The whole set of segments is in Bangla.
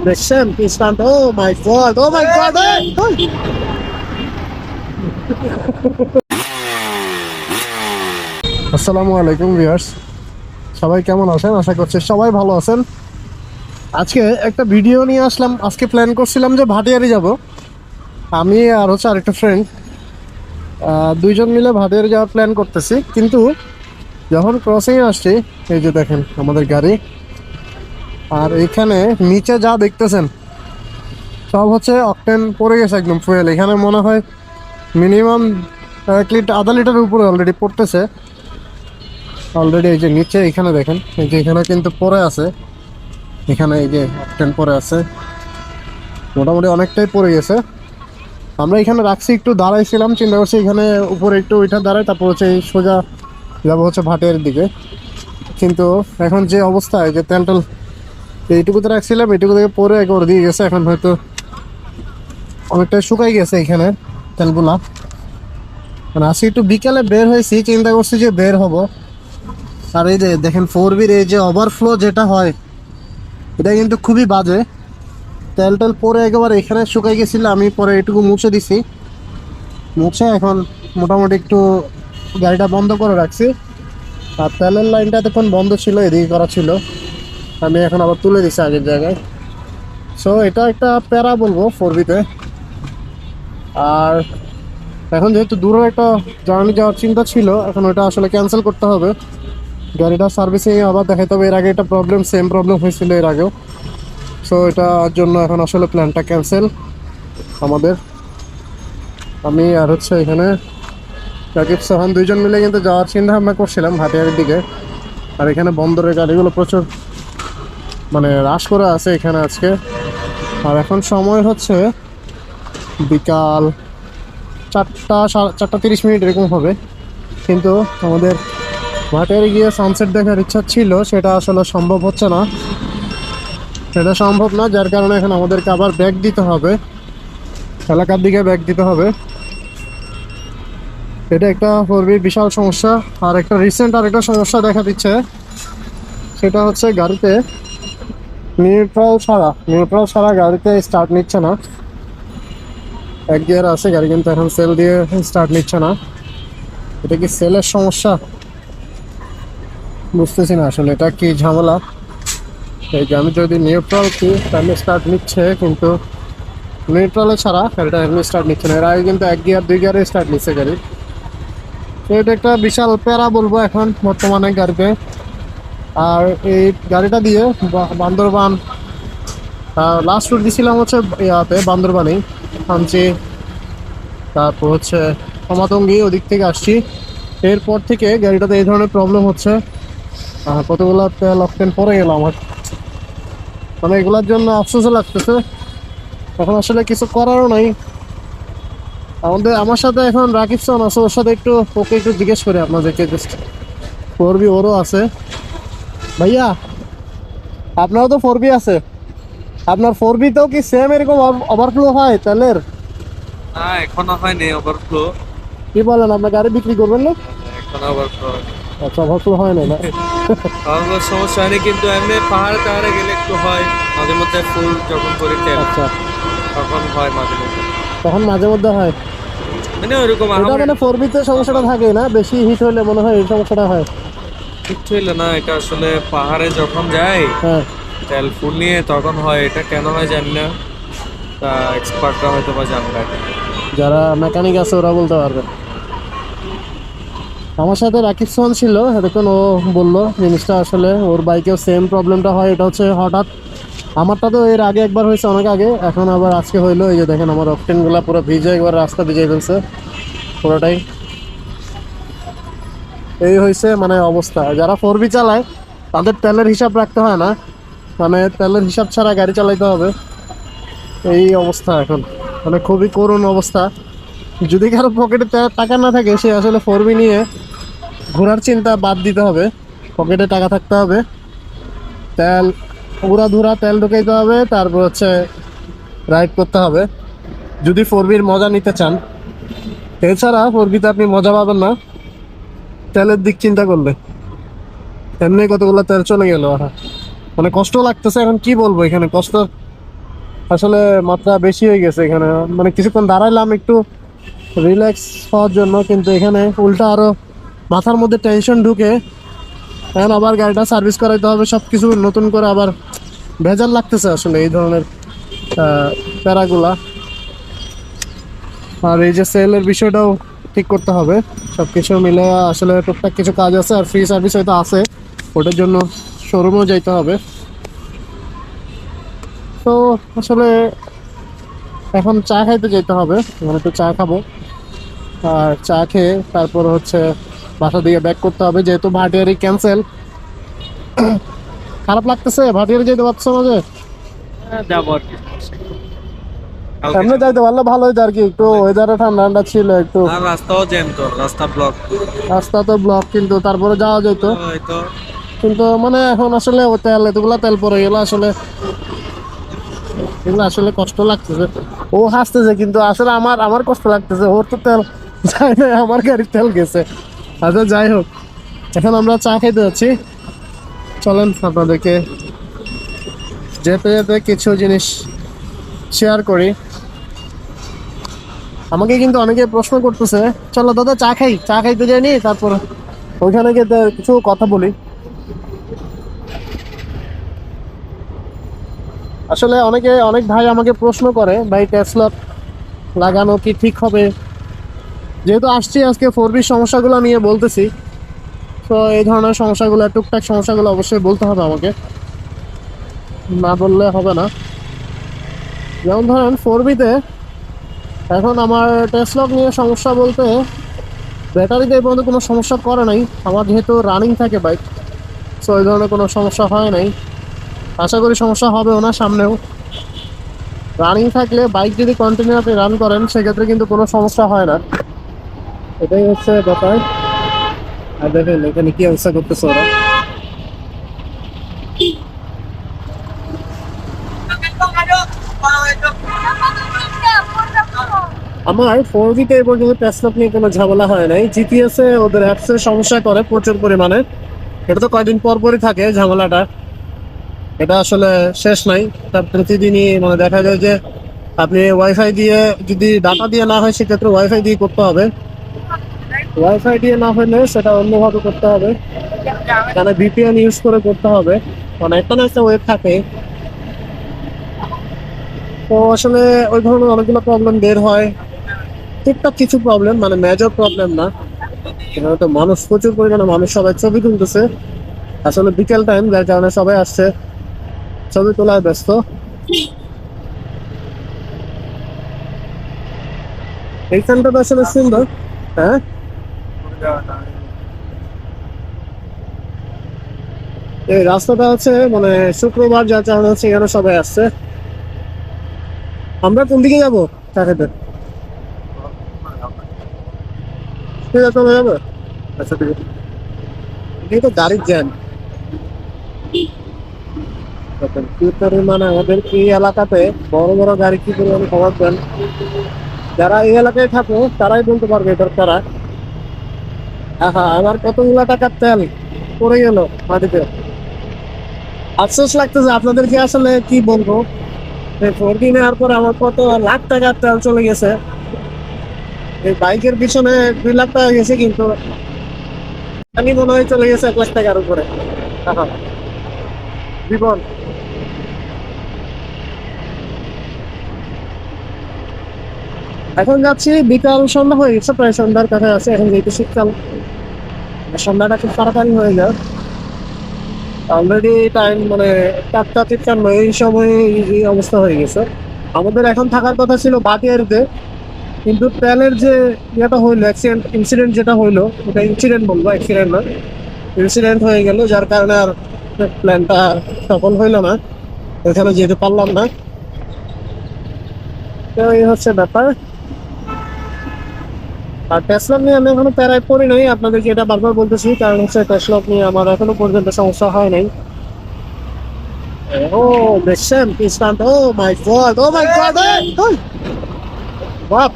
দেখছেন ইনস্ট্যান্ট। ও মাই গড, ও মাই গড। আসসালামু আলাইকুম ভিউয়ার্স, সবাই কেমন আছেন? আশা করছি সবাই ভালো আছেন। আজকে একটা ভিডিও নিয়ে আসলাম। আজকে প্ল্যান করছিলাম যে ভাটিয়ারি যাব, আমি আর হচ্ছে আরেকটা ফ্রেন্ড, দুইজন মিলে ভাটিয়ারি যাওয়ার প্ল্যান করতেছি। কিন্তু যখন ক্রসিংয়ে আসছি, এই যে দেখেন আমাদের গাড়ি, আর এখানে নিচে যা দেখতেছেন সব হচ্ছে অকটেন পড়ে গেছে একদম ফুয়েল। এখানে মনে হয় মিনিমাম 1 লিটার, আধা লিটারের উপরে অলরেডি পড়তেছে অলরেডি। এই যে নিচে এখানে দেখেন, এই যে এখানে কিন্তু পড়ে আছে, এখানে এই যে অকটেন পড়ে আছে, মোটামুটি অনেকটাই পড়ে গেছে। আমরা এখানে রাখছি, একটু দাঁড়াইছিলাম, চিন্তা করছি এখানে উপরে একটু ওইটা দাঁড়ায়, তারপর হচ্ছে এই সোজা যাবো হচ্ছে ভাটিয়ারির দিকে। কিন্তু এখন যে অবস্থায় যে তেল টেল এইটুকুতে রাখছিলাম, এইটুকু থেকে পরে একবার দিয়ে গেছে, এখন হয়তো অনেকটাই শুকাই গেছে এখানে তেলগুলা। মানে আজকে একটু বিকালে বের হয়েছি, চিন্তা করছি যে বের হব। আর এই যে দেখেন 4Bর এই যে ওভারফ্লো যেটা হয়, এটা কিন্তু খুবই বাজে। তেল টেল পরে একেবারে এখানে শুকাই গেছিল, আমি পরে এটুকু মুছে দিছি, মুছে এখন মোটামুটি একটু গাড়িটা বন্ধ করে রাখছি। আর তেলের লাইনটা তখন বন্ধ ছিল, এদিকে করা ছিল, আমি এখন আবার তুলে দিছি আগের জায়গায়। সো এটা একটা প্যারা বলবো 4Bতে। আর এখন যেহেতু দূরে একটা জার্নি যাওয়ার চিন্তা ছিল, এখন ওটা আসলে ক্যান্সেল করতে হবে। গাড়িটা সার্ভিসিং আবার দেখাইতে হবে। এর আগে একটা প্রবলেম, সেম প্রবলেম হয়েছিল এর আগেও। সো এটার জন্য এখন আসলে প্ল্যানটা ক্যান্সেল আমাদের। আমি আর হচ্ছে এখানে রাকিব সোহান দুইজন মিলে কিন্তু যাওয়ার চিন্তা ভাবনা করছিলাম ভাটিয়ারির দিকে। আর এখানে বন্দরের গাড়িগুলো প্রচুর মানে রাশ করে আছে এখানে আজকে। আর এখন সময় হচ্ছে বিকাল 4:30 এরকম হবে। কিন্তু আমাদের ভাটিয়ারি গিয়ে সানসেট দেখার ইচ্ছা ছিল, সেটা আসলে সম্ভব হচ্ছে না, সেটা সম্ভব না। যার কারণে এখন আমাদেরকে আবার ব্যাক দিতে হবে, এলাকার দিকে ব্যাক দিতে হবে। এটা একটা 4Bর বিশাল সমস্যা। আর একটা রিসেন্ট আরেকটা সমস্যা দেখা দিচ্ছে, সেটা হচ্ছে গাড়িতে নিউট্রাল ছাড়া গাড়িতে স্টার্ট নিচ্ছে না। এক গিয়ার আছে গাড়ি, কিন্তু এখন সেল দিয়ে স্টার্ট নিচ্ছে না। এটা কি সেলের সমস্যা? বুঝতেছি না আসলে এটা কি ঝামেলা। এই যে আমি যদি নিউট্রাল কি তাহলে স্টার্ট নিচ্ছে, কিন্তু নিউট্রালে ছাড়া গাড়িটা এমনি স্টার্ট নিচ্ছে না। এর আগে কিন্তু 1 গিয়ার 2 গিয়ারে স্টার্ট নিচ্ছে গাড়ি। তো এটা একটা বিশাল প্যারা বলবো এখন বর্তমানে গাড়িতে। আর এই গাড়িটা দিয়ে বান্দরবান লাস্ট রুট দিয়েছিলাম হচ্ছে ইয়াতে বান্দরবানেই থামছি, তারপর হচ্ছে ক্ষমাতঙ্গি ওদিক থেকে আসছি। এরপর থেকে গাড়িটাতে এই ধরনের প্রবলেম হচ্ছে। কতগুলো তেল অকটেন পরে গেল আমার, মানে এগুলোর জন্য আফসোসও লাগতেছে। এখন আসলে কিছু করারও নাই। আমার সাথে এখন রাকিব সোহান আছে, ওর সাথে ওকে একটু জিজ্ঞেস করে আপনাদেরকে। জাস্ট 4B ওরও আছে। ভাইয়া আপনারও তো 4B আছে, আপনার 4Bতেও কি সেম এরকম ওভারফ্লো হয় তেলের? না, এখনো হয়নি ওভারফ্লো। কি বলেন, আপনার গাড়ি বিক্রি করবেন না? এখনো ওভারফ্লো আচ্ছা, ওভারফ্লো হয় না না? আমার সমস্যা হয়নি, কিন্তু এমনি পাহাড়ে টাহাড়ে গেলে একটু হয় মাঝে মধ্যে। ফুল যখন করি তেল আচ্ছা, তখন হয় মাঝে মধ্যে, তখন মাঝে মধ্যে হয়। মানে ওইরকম এটা মানে 4Bতে সমস্যাটা থাকে না, বেশি হিট হলে মনে হয় এই সমস্যাটা হয়। ঠিক ছিল না। এটা আসলে পাহাড়ে যখন যাই হ্যাঁ, তেল ফুল নিয়ে তখন হয়। এটা কেন হয় জানি না, তা এক্সপার্টরা হয়তো বা জানবে। যারা মেকানিক আছে ওরা বলতে পারবে। আমার সাথে রাকিব সোহান ছিল এতক্ষণ, ও বললো জিনিসটা আসলে ওর বাইকেও সেম প্রবলেমটা হয়। এটা হচ্ছে হঠাৎ, আমারটা তো এর আগে একবার হয়েছে অনেক আগে, এখন আবার আজকে হইলো। এই যে দেখেন আমার অকটেনগুলো পুরো ভিজে, একবার রাস্তা ভিজে ফেলছে পুরোটাই। এই হয়েছে মানে অবস্থা। যারা 4B চালায় তাদের তেলের হিসাব রাখতে হয় না, মানে তেলের হিসাব ছাড়া গাড়ি চালাইতে হবে। এই অবস্থা এখন, মানে খুবই করুণ অবস্থা। যদি কারো পকেটে টাকা না থাকে, সে আসলে 4B নিয়ে ঘোরার চিন্তা বাদ দিতে হবে। পকেটে টাকা থাকতে হবে, তেল উড়াধুরা তেল ঢুকাইতে হবে, তারপর হচ্ছে রাইড করতে হবে যদি 4Bর মজা নিতে চান। এছাড়া 4Bতে আপনি মজা পাবেন না তেলের দিক চিন্তা করলে। এমনি কতগুলো তেল চলে গেল। মানে কষ্ট লাগতেছে। এখন কি বলবো, এখানে কষ্ট আসলে মাত্রা বেশি হয়ে গেছে। এখানে মানে কিছুক্ষণ দাঁড়াইলাম একটু রিল্যাক্স হওয়ার জন্য, কিন্তু এখানে উল্টা আরো মাথার মধ্যে টেনশন ঢুকে। এখন আবার গাড়িটা সার্ভিস করাইতে হবে, সব কিছু নতুন করে আবার ভেজাল লাগতেছে আসলে এই ধরনের প্যারাগুলা। আর এই যে সেলের বিষয়টাও ঠিক করতে হবে। সব কিছু মিলে আসলে টুকটাক কিছু কাজ আছে, আর ফ্রি সার্ভিস হয়তো আছে, ওটার জন্য শোরুমেও যাইতে হবে। তো আসলে এখন চা খাইতে যেতে হবে, মানে একটু চা খাবো। আর চা খেয়ে তারপর হচ্ছে বাসা দিকে ব্যাক করতে হবে, যেহেতু ভাটিয়ারি ক্যান্সেল। খারাপ লাগতেছে, ভাটিয়ারি যেতে পারছো না যে। যাবো আর কি, কালকে সামনে যাবো। যাইতে পারলে ভালো হইতো আর কি, একটু ওয়েদারে ঠান্ডা ঠান্ডা ছিল একটু। আর রাস্তাও জ্যাম, তো রাস্তা ব্লক। রাস্তা তো ব্লক, কিন্তু তারপরে যাওয়া যেত। হয়তো কিন্তু মানে এখন আসলে ও তেল, এতগুলা তেল পরে গেল আসলে, এগুলো আসলে কষ্ট লাগতেছে। ও হাসতেছে, কিন্তু আসলে আমার আমার কষ্ট লাগতেছে। ওর তো তেল যায় না, আমার গাড়ির তেল গেছে। আচ্ছা যাই হোক, এখন আমরা চা খেতে যাচ্ছি। চলেন আপনাদেরকে যেতে যেতে কিছু জিনিস শেয়ার করি। আমাকে কিন্তু অনেকে প্রশ্ন করতেছে, চলো দাদা চা খাই, চা খাইতে যাইনি, তারপর ওইখানে গিয়ে কিছু কথা বলি। আসলে অনেক ভাই আমাকে প্রশ্ন করে, ভাই টেসলা লাগানো কি ঠিক হবে? যেহেতু আসছি আজকে 4B সমস্যাগুলো নিয়ে বলতেছি, তো এই ধরনের সমস্যাগুলো, টুকটাক সমস্যাগুলো অবশ্যই বলতে হবে আমাকে, না বললে হবে না। যেমন ধরেন 4Bতে এখন আমার টেসলা নিয়ে সমস্যা বলতে, ব্যাটারিতে এই পর্যন্ত কোনো সমস্যা করে নাই আমার, যেহেতু রানিং থাকে বাইক। সো এই ধরনের কোনো সমস্যা হয় নাই, আশা করি সমস্যা হবেও না সামনেও। রানিং থাকলে বাইক যদি কন্টিনিউ আপনি রান করেন, সেক্ষেত্রে কিন্তু কোনো সমস্যা হয় না, এটাই হচ্ছে ব্যাপার। আর দেখেন এখানে কি অবস্থা করতেছে ওরা। আমার 4Bতে এই পর্যন্ত টেসলা নিয়ে কোনো ঝামেলা হয় নাই। জিপিএসে ওদের অ্যাপসে সমস্যা করে প্রচুর পরিমাণে, এটা তো কয়েকদিন পর পরই থাকে ঝামেলাটা, এটা আসলে শেষ নাই। তার প্রতিদিনই মানে দেখা যায় যে আপনি ওয়াইফাই দিয়ে, যদি ডাটা দিয়ে না হয় সেক্ষেত্রে ওয়াইফাই দিয়ে করতে হবে। ওয়াইফাই দিয়ে না হলে সেটা অন্যভাবে করতে হবে, মানে ভিপিএন ইউজ করে করতে হবে, মানে একটা না একটা ওয়েব থাকে। তো আসলে ওই ধরনের অনেকগুলো প্রবলেম বের হয়, টুকটাক কিছু প্রবলেম, মানে মেজর প্রবলেম না। এখানে তো মানুষ, প্রচুর পরিমাণে মানুষ, সবাই ছবি তুলতেছে। আসলে বিকেল টাইম, যার কারণে সবাই আসছে, ছবি তোলায় ব্যস্ত। এইখানটা তো আসলে সুন্দর। হ্যাঁ, এই রাস্তাটা হচ্ছে মানে শুক্রবার, যার কারণে হচ্ছে এখানে সবাই আসছে। আমরা কোন দিকে যাবো চাকাতে? ঠিক আছে, চলে যাবে। আচ্ছা ঠিক আছে, এই তো গাড়ির জ্যাম। কি পরিমাণে আমাদের এই এলাকাতে বড় বড় গাড়ি, কি পরিমাণে খবর দেন। যারা এই এলাকায় থাকে তারাই বলতে পারবে এটার কারা। হ্যাঁ, আমার কতগুলো টাকার তেল পড়ে গেল মাটিতে। আফসোস লাগতেছে, আপনাদেরকে আসলে কি বলবো, 4B নেওয়ার পরে আমার কত লাখ টাকার তেল চলে গেছে। এই বাইকের পিছনে 2 লাখ টাকা গেছে, কিন্তু আমি মনে হয় চলে গেছে 1 লাখ টাকার উপরে। হ্যাঁ, জীবন। এখন যাচ্ছি, বিকাল সন্ধ্যা হয়ে গেছে, প্রায় সন্ধ্যার কাছে আছে এখন, যেহেতু শীতকাল সন্ধ্যাটা খুব তাড়াতাড়ি হয়ে যায়। অলরেডি টাইম মানে 4টা 53, এই সময় এই অবস্থা হয়ে গেছে। আমাদের এখন থাকার কথা ছিল ভাটিয়ারিতে, কিন্তু তেলের যে ইয়েটা হইলো, অ্যাক্সিডেন্ট ইনসিডেন্ট যেটা হইলো, ওটা ইনসিডেন্ট বলবো, অ্যাক্সিডেন্ট না, ইনসিডেন্ট হয়ে গেল, যার কারণে আর প্ল্যানটা সফল হইলো না, ওইখানে যেতে পারলাম না। তো এই হচ্ছে ব্যাপার। আর টেসলা নিয়ে আমি এখনো প্যারায় পড়ি নাই, আপনাদেরকে এটা বারবার বলতেছি, কারণ হচ্ছে টেসলা নিয়ে আমার এখনো পর্যন্ত সমস্যা হয় নাই। ও দেখছেন ইনস্ট্যান্ট, ও মাই গড, ও মাই গড, বাপ,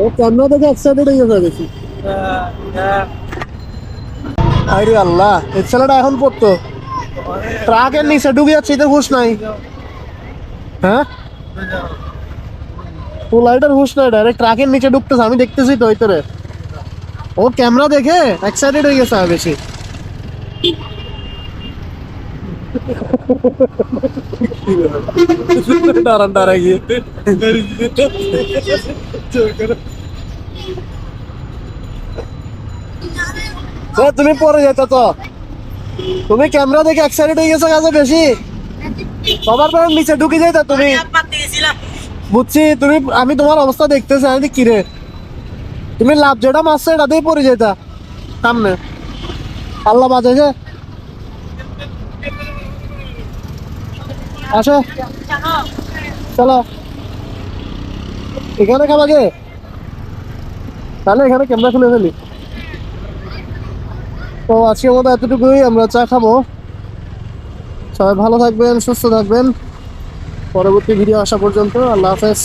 ও ক্যামেরা থেকে একসাইডেড হয়ে যাবে বেশি। আরে আল্লাহ, এই ছেলেটা এখন পড়তো ট্রাকের নিচে ডুবে যাচ্ছে, এতে হুঁশ নাই। হ্যাঁ, ফুল লাইটার হুঁশ নাই, ডাইরেক্ট ট্রাকের নিচে ঢুকতেছে, আমি দেখতেছি তো ভিতরে। ও ক্যামেরা দেখে এক্সাইটেড হয়ে গেছে বেশি। দাঁড়ান দাঁড়া গিয়ে তুমি পরে যেত তো, তুমি ক্যামেরা দেখে এক্সাইটেড হয়ে গেছো কাজে বেশি, সবার পরে নিচে ঢুকে যাইতা তুমি। বুঝছি তুমি, আমি তোমার অবস্থা দেখতেছি, আমি কি রে, তুমি লাভ যেটা মারছো এটাতেই পড়ে যেতা সামনে। আল্লাহ বাঁচাইছে। আসো চলো, এখানে খাবা গে, তাহলে এখানে ক্যামেরা খুলে ফেলি। তো আজকের মতো এতটুকুই, আমরা চা খাবো। সবাই ভালো থাকবেন, সুস্থ থাকবেন, পরবর্তী ভিডিও আসা পর্যন্ত আল্লাহ হাফেজ।